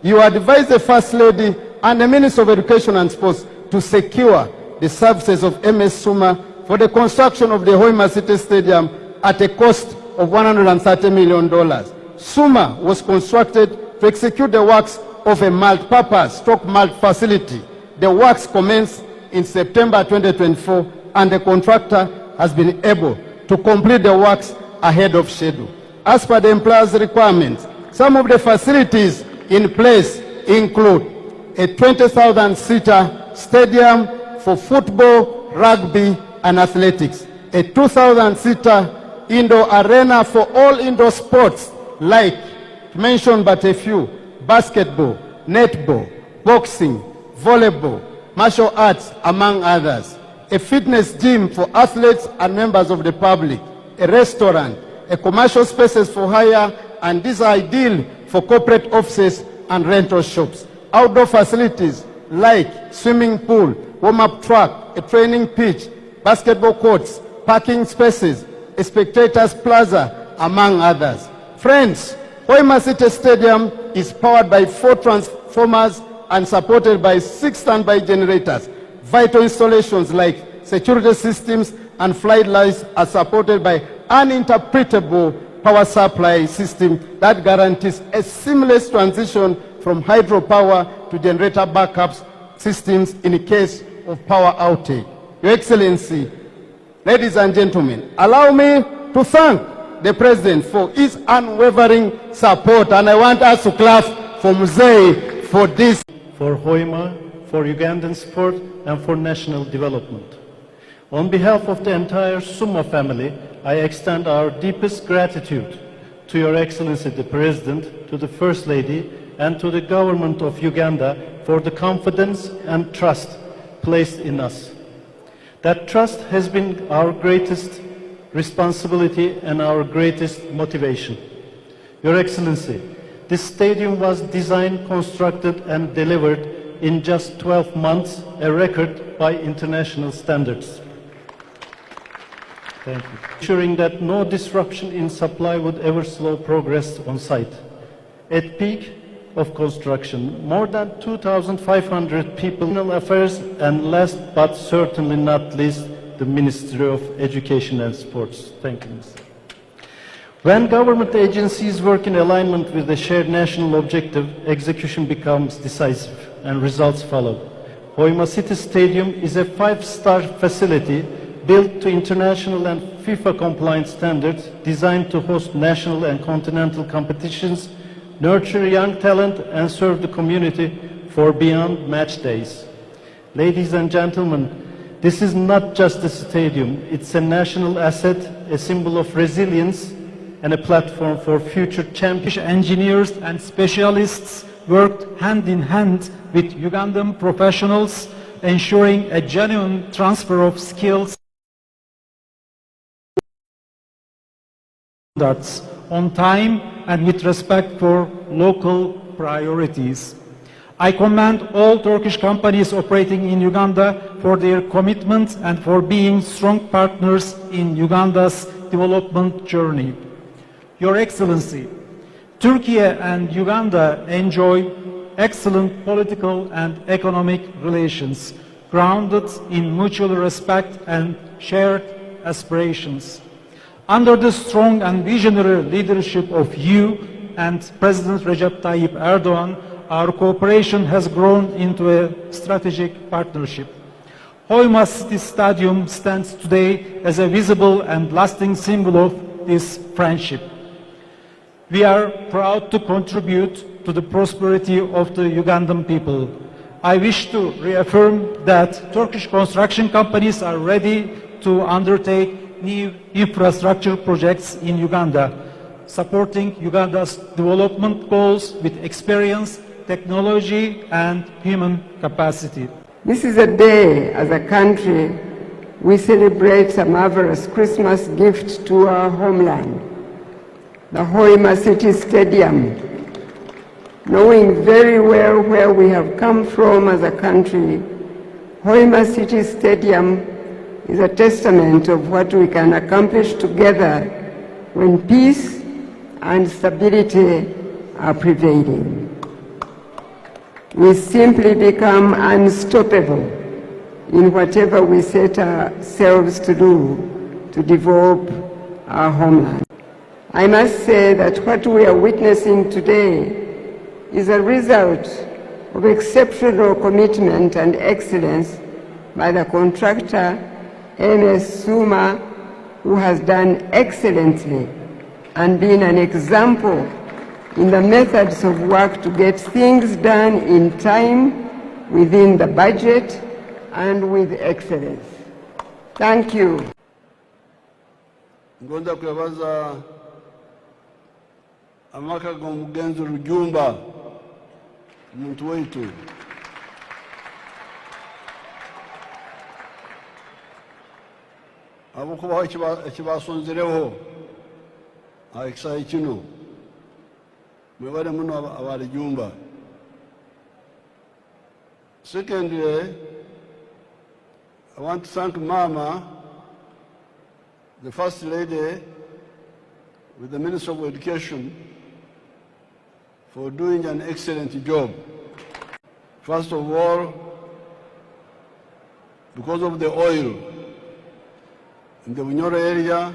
you advise the First Lady and the Minister of Education and Sports to secure the services of MS Suma for the construction of the Hoima City Stadium at a cost of $130 million. Suma was constructed to execute the works of a multi-purpose malt facility. The works commenced in September 2024 and the contractor has been able to complete the works ahead of schedule. As per the employer's requirements, some of the facilities in place include a 20,000-seater stadium for football, rugby, and athletics, a 2,000-seater indoor arena for all indoor sports like, to mention but a few, basketball, netball, boxing, volleyball, martial arts, among others, a fitness gym for athletes and members of the public, a restaurant, a commercial spaces for hire, and these are ideal for corporate offices and rental shops. Outdoor facilities like swimming pool, warm-up track, a training pitch, basketball courts, parking spaces, a spectators plaza, among others. Friends, Hoima City Stadium is powered by 4 transformers and supported by 6 standby generators. Vital installations like security systems and flight lights are supported by an interpretable power supply system that guarantees a seamless transition from hydropower to generator backups systems in the case of power outage. Your Excellency, ladies and gentlemen, allow me to thank the President for his unwavering support, and I want us to clap for Museveni for this. For Hoima, for Ugandan sport, and for national development. On behalf of the entire Suma family, I extend our deepest gratitude to Your Excellency the President, to the First Lady, and to the government of Uganda for the confidence and trust placed in us. That trust has been our greatest responsibility and our greatest motivation. Your Excellency, this stadium was designed, constructed, and delivered in just 12 months, a record by international standards. Thank you. Ensuring that no disruption in supply would ever slow progress on site. At peak of construction, more than 2,500 people, internal affairs, and last but certainly not least, the Ministry of Education and Sports. Thank you, Mr. When government agencies work in alignment with the shared national objective, execution becomes decisive and results follow. Hoima City Stadium is a 5-star facility built to international and FIFA-compliant standards, designed to host national and continental competitions, nurture young talent, and serve the community for beyond match days. Ladies and gentlemen, this is not just a stadium, it's a national asset, a symbol of resilience, and a platform for future champions. Engineers and specialists worked hand in hand with Ugandan professionals, ensuring a genuine transfer of skills on time and with respect for local priorities. I commend all Turkish companies operating in Uganda for their commitment and for being strong partners in Uganda's development journey. Your Excellency, Turkey and Uganda enjoy excellent political and economic relations, grounded in mutual respect and shared aspirations. Under the strong and visionary leadership of you and President Recep Tayyip Erdogan, our cooperation has grown into a strategic partnership. Hoima City Stadium stands today as a visible and lasting symbol of this friendship. We are proud to contribute to the prosperity of the Ugandan people. I wish to reaffirm that Turkish construction companies are ready to undertake new infrastructure projects in Uganda, supporting Uganda's development goals with experience, technology, and human capacity. This is a day, as a country, we celebrate a marvelous Christmas gift to our homeland, the Hoima City Stadium. Knowing very well where we have come from as a country, Hoima City Stadium is a testament of what we can accomplish together when peace and stability are prevailing. we simply become unstoppable in whatever we set ourselves to do to develop our homeland. I must say that what we are witnessing today is a result of exceptional commitment and excellence by the contractor, MS Suma, who has done excellently and been an example in the methods of work to get things done in time, within the budget, and with excellence. Thank you. Ngonda kwebaza amaka g'omugenzi Rujumba omuntu waitu abokubaho ekibasonzereho Ekisawe kino mwebale muno abalijumba. Secondly, I want to thank Mama, the First Lady, with the Minister of Education, for doing an excellent job. First of all, because of the oil in the Bunyoro area,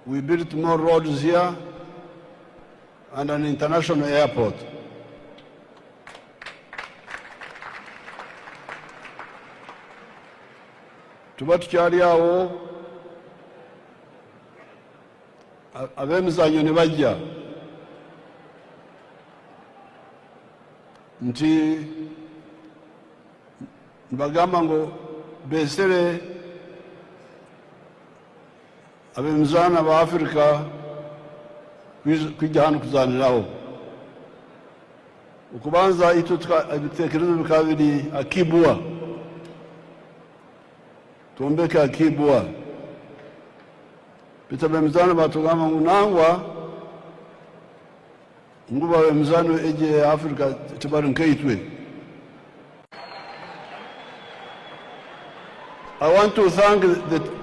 we built more roads here and an international airport. Tuba tukyali awo ab'emizannyo ne bajja nti bagamba ngo beesere ab'emizaana ba Africa kwijja hano kuzaanirawo. Okubanza itwe ebiteekerezo bikaba biri akibwa, twombeke akibwa. Bita b'emizaano batugamba ngu nangwa nguba b'emizaano eje Africa tebali nkaitwe. I want to thank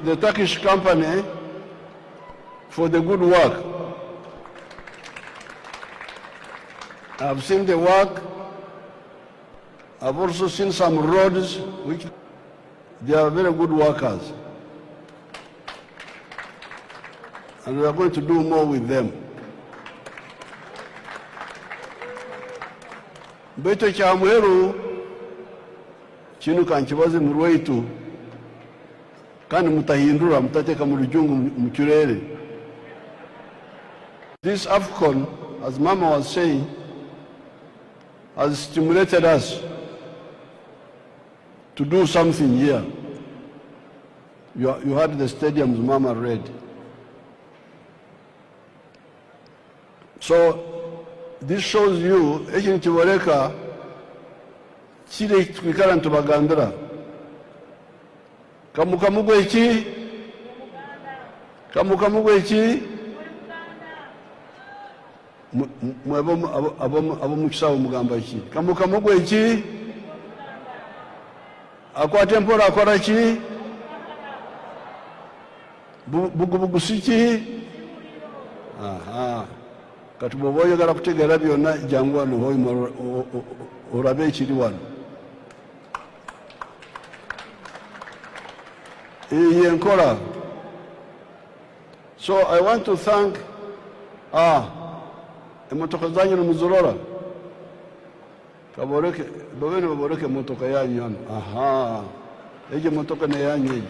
the Turkish company for the good work. I've seen the work. I've also seen some roads which they are very good workers. And we are going to do more with them. Beto kya mweru kinu kankibaze mu lwaitu kandi mutahindura mutateka mu lujungu mu kirere. This AFCON, as Mama was saying, has stimulated us to do something here. You had the stadiums Mama read. So this shows you ekintu kiboleka kiri twikala ntubagandira kamukamugwe iki abo mukisawo mugamba iki kamukamugwe iki akwate mpora akora ki bugubugu siki katubobo oyagala kutegeera byonna jangu wano Hoima orabe ekiri wano. Yenkola. So I want to thank emotoka zanyu muzorora kaboreke bobene baboreke motoka yanyu hano. Eje motoka ne yanyu eje.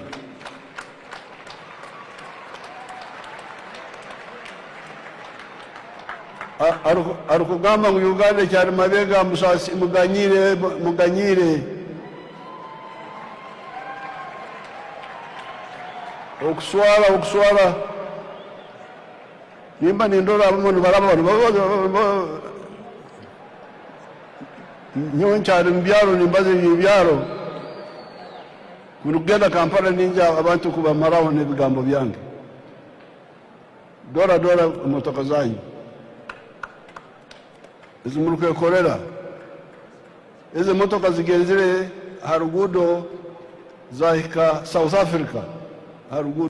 Arukugamba mu Uganda cyari mabega musasi muganyire okuswala nimba nindora abantu baraba nyoncyari mbyaro nimbaze ibyaro kunugenda Kampala ninja abantu kubamaraho nebigambo byange dora motoka zanyu izimuluke korera izi motoka zigenzire harugudo zahika South Africa harugudo